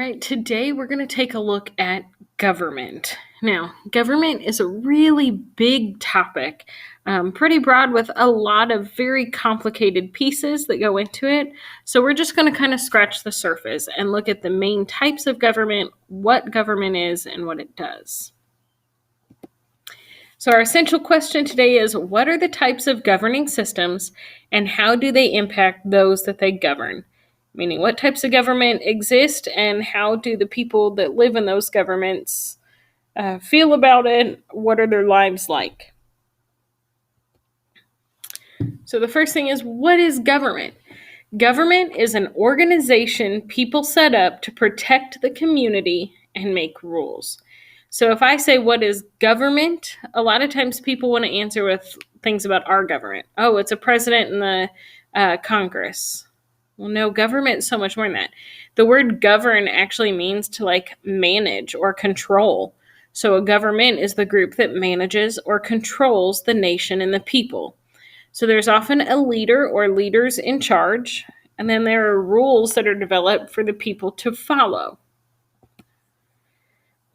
All right, today we're going to take a look at government. Now, government is a really big topic, pretty broad with a lot of very complicated pieces that go into it. So we're just going to kind of scratch the surface and look at the main types of government, what government is, and what it does. So our essential question today is, what are the types of governing systems and how do they impact those that they govern? Meaning, what types of government exist and how do the people that live in those governments feel about it? What are their lives like? So the first thing is, what is government? Government is an organization people set up to protect the community and make rules. So if I say, what is government? A lot of times people want to answer with things about our government. Oh, it's a president and the Congress. Well, no, government is so much more than that. The word govern actually means to manage or control. So a government is the group that manages or controls the nation and the people. So there's often a leader or leaders in charge, and then there are rules that are developed for the people to follow.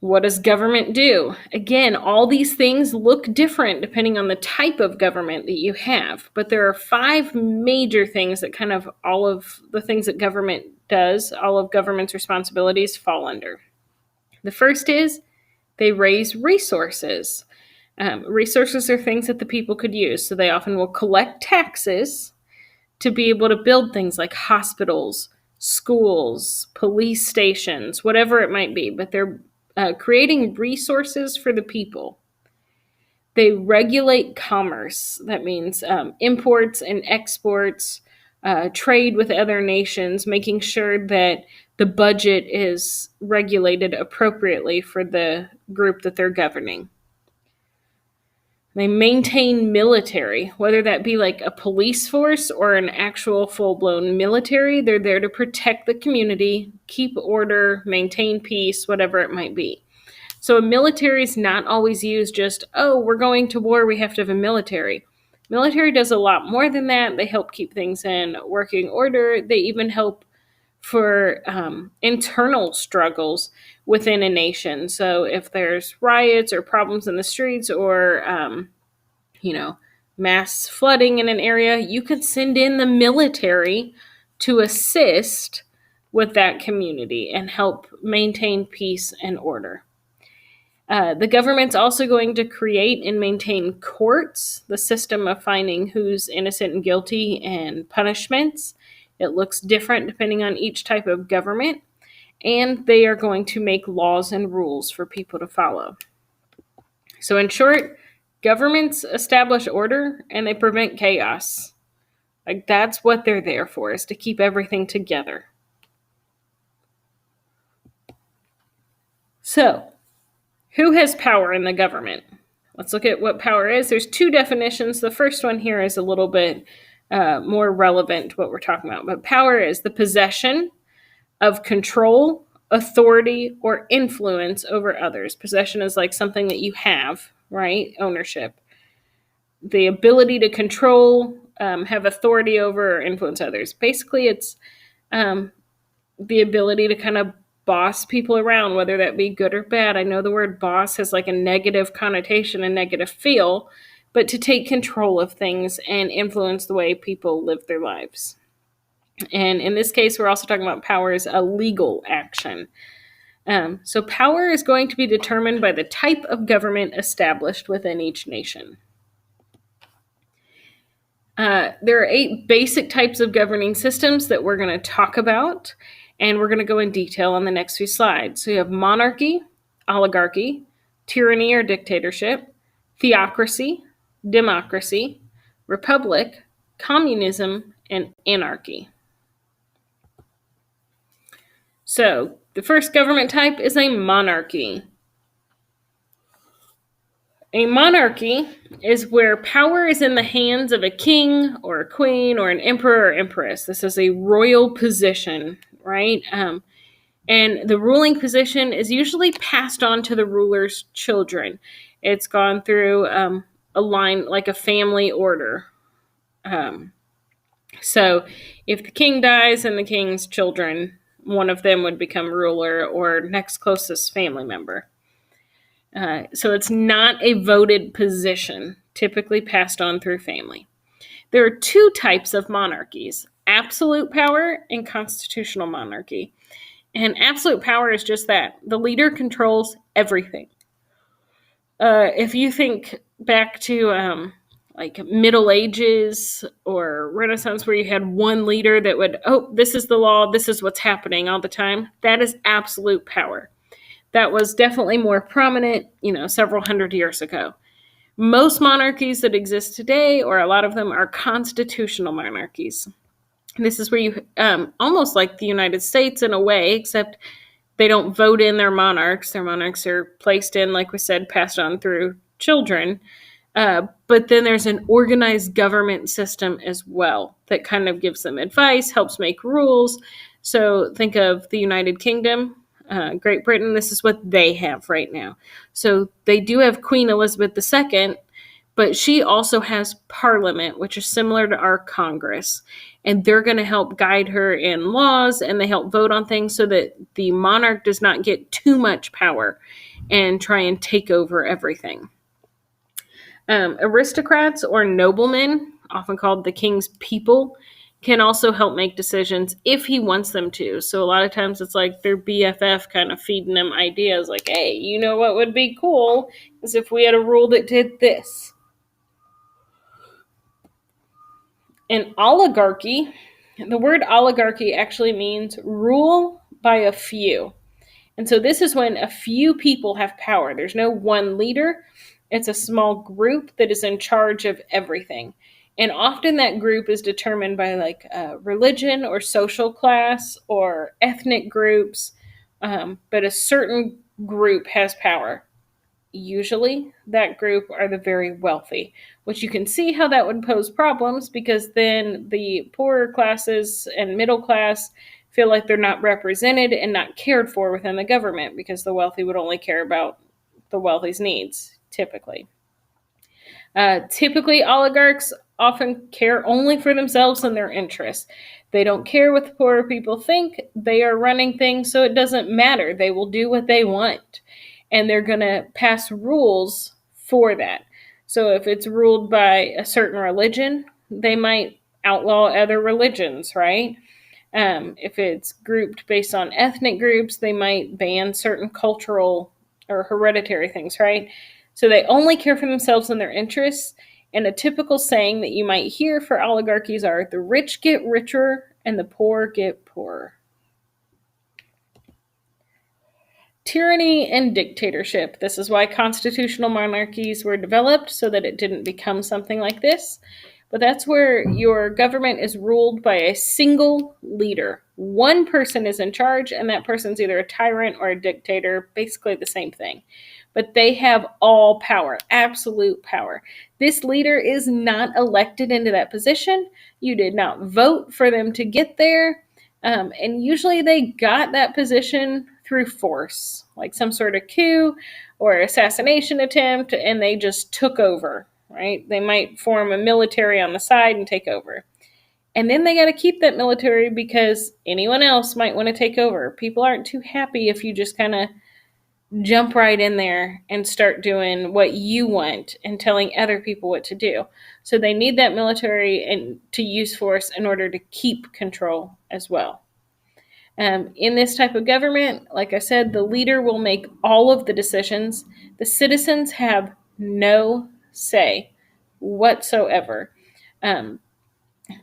What does government do? Again, all these things look different depending on the type of government that you have, but there are 5 major things that kind of all of the things that government does, all of government's responsibilities fall under. The first is they raise resources. Resources are things that the people could use, so they often will collect taxes to be able to build things like hospitals, schools, police stations, whatever it might be, but they're creating resources for the people. They regulate commerce. That means imports and exports, trade with other nations, making sure that the budget is regulated appropriately for the group that they're governing. They maintain military, whether that be like a police force or an actual full-blown military. They're there to protect the community, keep order, maintain peace, whatever it might be. So a military is not always used just, oh, we're going to war, we have to have a military. Military does a lot more than that. They help keep things in working order. They even help for internal struggles within a nation. So if there's riots or problems in the streets or, mass flooding in an area, you can send in the military to assist with that community and help maintain peace and order. The government's also going to create and maintain courts, the system of finding who's innocent and guilty and punishments. It looks different depending on each type of government, and they are going to make laws and rules for people to follow. So in short, governments establish order and they prevent chaos. That's what they're there for, is to keep everything together. So, who has power in the government? Let's look at what power is. There's 2 definitions. The first one here is a little bit more relevant to what we're talking about. But power is the possession of control, authority, or influence over others. Possession is like something that you have, right? Ownership. The ability to control, have authority over, or influence others. Basically, it's the ability to kind of boss people around, whether that be good or bad. I know the word boss has like a negative connotation, a negative feel, but to take control of things and influence the way people live their lives. And in this case, we're also talking about power as a legal action. So power is going to be determined by the type of government established within each nation. There are 8 basic types of governing systems that we're going to talk about, and we're going to go in detail on the next few slides. So you have monarchy, oligarchy, tyranny or dictatorship, theocracy, democracy, republic, communism, and anarchy. So the first government type is a monarchy. A monarchy is where power is in the hands of a king or a queen or an emperor or empress. This is a royal position, right? And the ruling position is usually passed on to the ruler's children. It's gone through a line, like a family order. So if the king dies, then the king's children one of them would become ruler or next closest family member. So it's not a voted position, typically passed on through family. There are two types of monarchies: absolute power and constitutional monarchy. And absolute power is just that the leader controls everything. If you think back to like Middle Ages or Renaissance, where you had one leader that would, oh, this is the law, this is what's happening all the time, that is absolute power. That was definitely more prominent, several hundred years ago. Most monarchies that exist today, or a lot of them, are constitutional monarchies. This is where you, almost like the United States in a way, except they don't vote in their monarchs. Their monarchs are placed in, like we said, passed on through children. But then there's an organized government system as well that kind of gives them advice, helps make rules. So think of the United Kingdom, Great Britain. This is what they have right now. So they do have Queen Elizabeth II, but she also has Parliament, which is similar to our Congress. And they're going to help guide her in laws, and they help vote on things so that the monarch does not get too much power and try and take over everything. Aristocrats or noblemen, often called the king's people, can also help make decisions if he wants them to. So a lot of times it's like their BFF kind of feeding them ideas like, hey, you know what would be cool is if we had a rule that did this. An oligarchy, the word oligarchy actually means rule by a few. And so this is when a few people have power. There's no one leader. It's a small group that is in charge of everything. And often that group is determined by like religion or social class or ethnic groups. But a certain group has power. Usually that group are the very wealthy, which you can see how that would pose problems, because then the poorer classes and middle class feel like they're not represented and not cared for within the government, because the wealthy would only care about the wealthy's needs, typically. Typically, oligarchs often care only for themselves and their interests. They don't care what the poorer people think. They are running things, so it doesn't matter. They will do what they want. And they're going to pass rules for that. So if it's ruled by a certain religion, they might outlaw other religions, right? If it's grouped based on ethnic groups, they might ban certain cultural or hereditary things, right? So they only care for themselves and their interests. And a typical saying that you might hear for oligarchies are, the rich get richer and the poor get poorer. Tyranny and dictatorship. This is why constitutional monarchies were developed, so that it didn't become something like this. But that's where your government is ruled by a single leader. One person is in charge, and that person's either a tyrant or a dictator, basically the same thing. But they have all power, absolute power. This leader is not elected into that position. You did not vote for them to get there. And usually they got that position through force, like some sort of coup or assassination attempt, and they just took over, right? They might form a military on the side and take over. And then they got to keep that military because anyone else might want to take over. People aren't too happy if you just kind of jump right in there and start doing what you want and telling other people what to do. So they need that military and to use force in order to keep control as well. In this type of government, like I said, the leader will make all of the decisions. The citizens have no say whatsoever.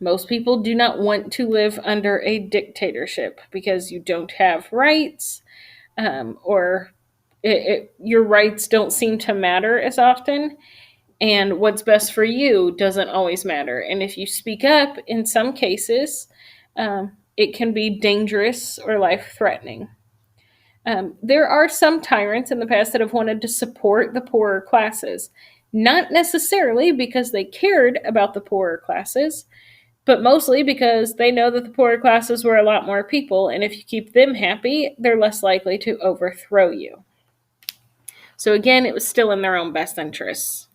Most people do not want to live under a dictatorship because you don't have rights, or your rights don't seem to matter as often, and what's best for you doesn't always matter. And if you speak up, in some cases, it can be dangerous or life-threatening. There are some tyrants in the past that have wanted to support the poorer classes, not necessarily because they cared about the poorer classes, but mostly because they know that the poorer classes were a lot more people, and if you keep them happy, they're less likely to overthrow you. So again, it was still in their own best interests.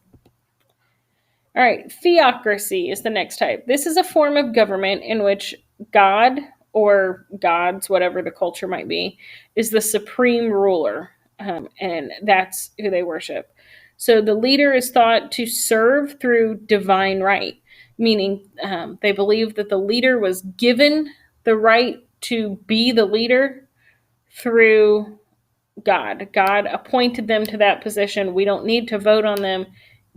All right, theocracy is the next type. This is a form of government in which God or gods, whatever the culture might be, is the supreme ruler, and that's who they worship. So the leader is thought to serve through divine right, meaning they believe that the leader was given the right to be the leader through God. God appointed them to that position. We don't need to vote on them.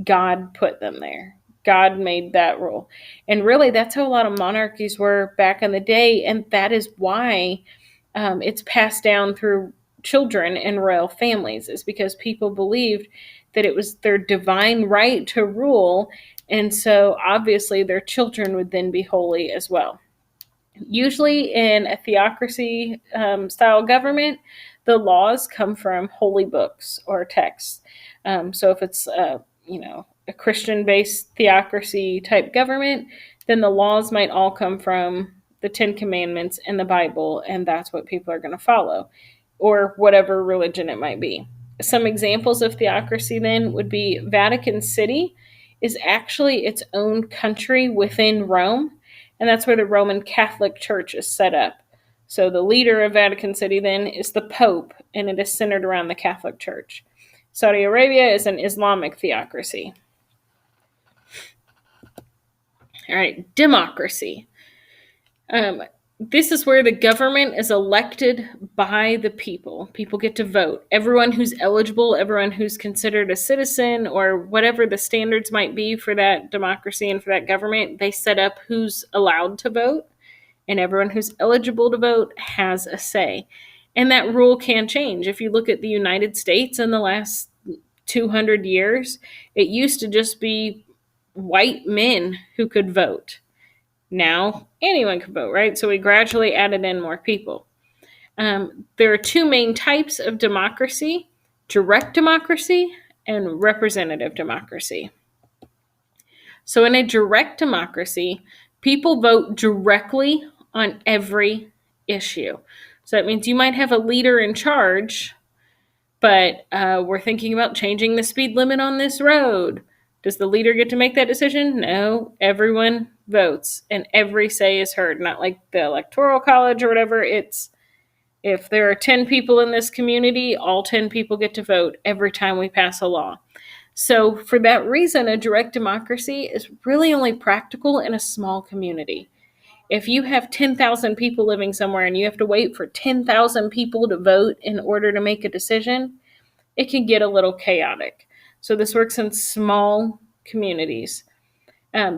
God put them there. God made that rule. And really, that's how a lot of monarchies were back in the day. And that is why it's passed down through children and royal families, is because people believed that it was their divine right to rule. And so obviously their children would then be holy as well. Usually in a theocracy style government, the laws come from holy books or texts. So if it's a Christian based theocracy type government, then the laws might all come from the Ten Commandments and the Bible, and that's what people are going to follow, or whatever religion it might be. Some examples of theocracy then would be Vatican City is actually its own country within Rome, and that's where the Roman Catholic Church is set up. So the leader of Vatican City then is the Pope, and it is centered around the Catholic Church. Saudi Arabia is an Islamic theocracy. All right, democracy. This is where the government is elected by the people. People get to vote. Everyone who's eligible, everyone who's considered a citizen, or whatever the standards might be for that democracy and for that government, they set up who's allowed to vote, and everyone who's eligible to vote has a say. And that rule can change. If you look at the United States in the last 200 years, it used to just be white men who could vote. Now anyone can vote, right? So we gradually added in more people. There are two main types of democracy: direct democracy and representative democracy. So in a direct democracy, people vote directly on every issue. So that means you might have a leader in charge, but we're thinking about changing the speed limit on this road. Does the leader get to make that decision? No, everyone votes and every say is heard. Not like the electoral college or whatever. It's if there are 10 people in this community, all 10 people get to vote every time we pass a law. So for that reason, a direct democracy is really only practical in a small community. If you have 10,000 people living somewhere and you have to wait for 10,000 people to vote in order to make a decision, it can get a little chaotic. So this works in small communities.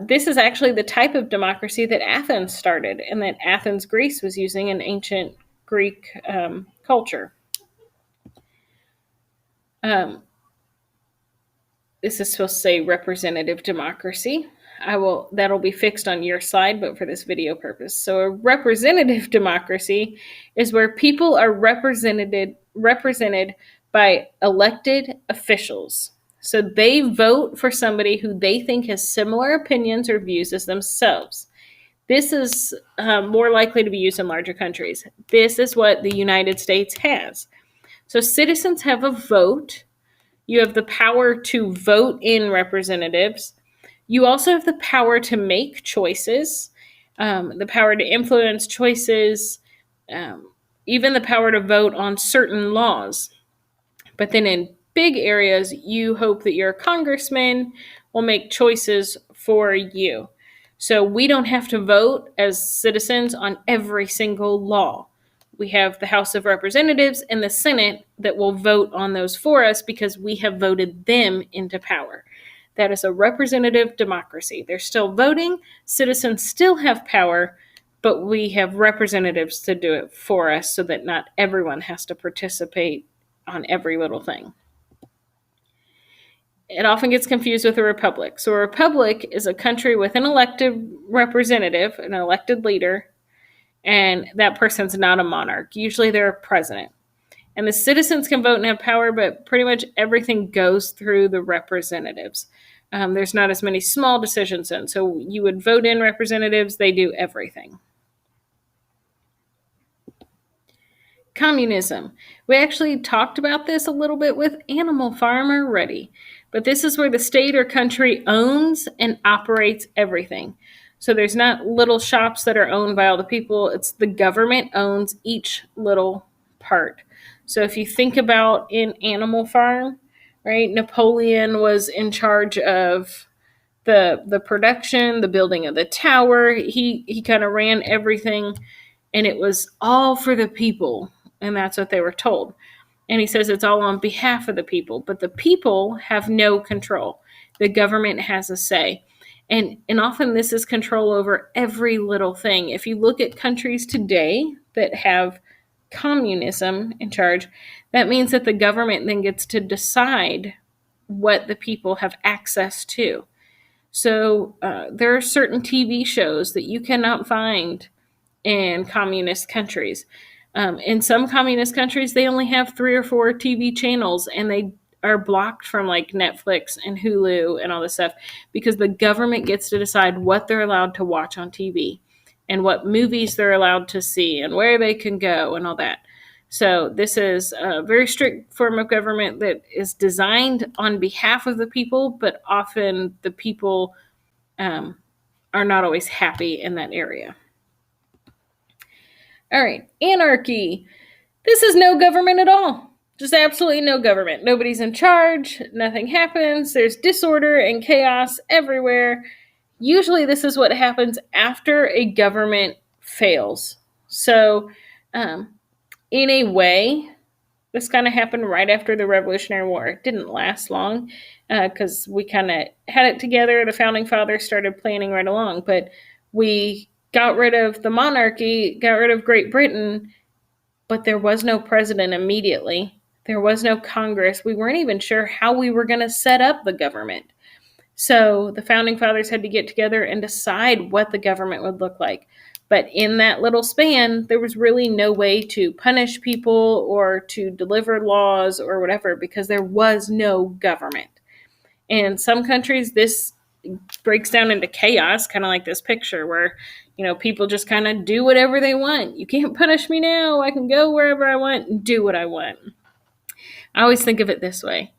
This is actually the type of democracy that Athens started and that Athens, Greece was using in ancient Greek culture. This is supposed to say representative democracy. That'll be fixed on your slide, but for this video purpose. So a representative democracy is where people are represented by elected officials. So they vote for somebody who they think has similar opinions or views as themselves. This is more likely to be used in larger countries. This is what the United States has. So citizens have a vote. You have the power to vote in representatives. You also have the power to make choices, the power to influence choices, even the power to vote on certain laws. But then in big areas, you hope that your congressman will make choices for you. So we don't have to vote as citizens on every single law. We have the House of Representatives and the Senate that will vote on those for us because we have voted them into power. That is a representative democracy. They're still voting. Citizens still have power, but we have representatives to do it for us so that not everyone has to participate on every little thing. It often gets confused with a republic. So a republic is a country with an elected representative, an elected leader, and that person's not a monarch. Usually they're a president. And the citizens can vote and have power, but pretty much everything goes through the representatives. There's not as many small decisions in. So you would vote in representatives, they do everything. Communism. We actually talked about this a little bit with Animal Farm already, but this is where the state or country owns and operates everything. So there's not little shops that are owned by all the people. It's the government owns each little part. So if you think about in Animal Farm, right, Napoleon was in charge of the production, the building of the tower. He kind of ran everything, and it was all for the people, and that's what they were told. And he says it's all on behalf of the people, but the people have no control. The government has a say. And often this is control over every little thing. If you look at countries today that have communism in charge, that means that the government then gets to decide what the people have access to. So there are certain TV shows that you cannot find in communist countries. In some communist countries, they only have 3 or 4 TV channels, and they are blocked from like Netflix and Hulu and all this stuff because the government gets to decide what they're allowed to watch on TV and what movies they're allowed to see and where they can go and all that. So this is a very strict form of government that is designed on behalf of the people, but often the people are not always happy in that area. All right, anarchy. This is no government at all. Just absolutely no government. Nobody's in charge. Nothing happens. There's disorder and chaos everywhere. Usually this is what happens after a government fails. So, in a way, this kind of happened right after the Revolutionary War. It didn't last long because we kind of had it together. The Founding Fathers started planning right along, but we got rid of the monarchy, got rid of Great Britain, but there was no president immediately. There was no Congress. We weren't even sure how we were going to set up the government. So the Founding Fathers had to get together and decide what the government would look like. But in that little span, there was really no way to punish people or to deliver laws or whatever because there was no government. In some countries, this breaks down into chaos, kind of like this picture where, people just kind of do whatever they want. You can't punish me now. I can go wherever I want and do what I want. I always think of it this way.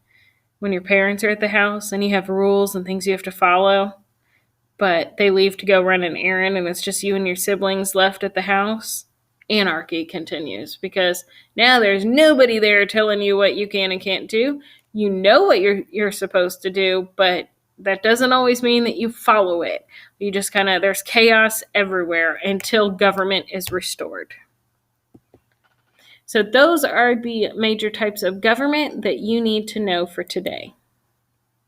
When your parents are at the house and you have rules and things you have to follow, but they leave to go run an errand and it's just you and your siblings left at the house, anarchy continues because now there's nobody there telling you what you can and can't do. You know what you're supposed to do, but that doesn't always mean that you follow it. You just there's chaos everywhere until government is restored. So those are the major types of government that you need to know for today.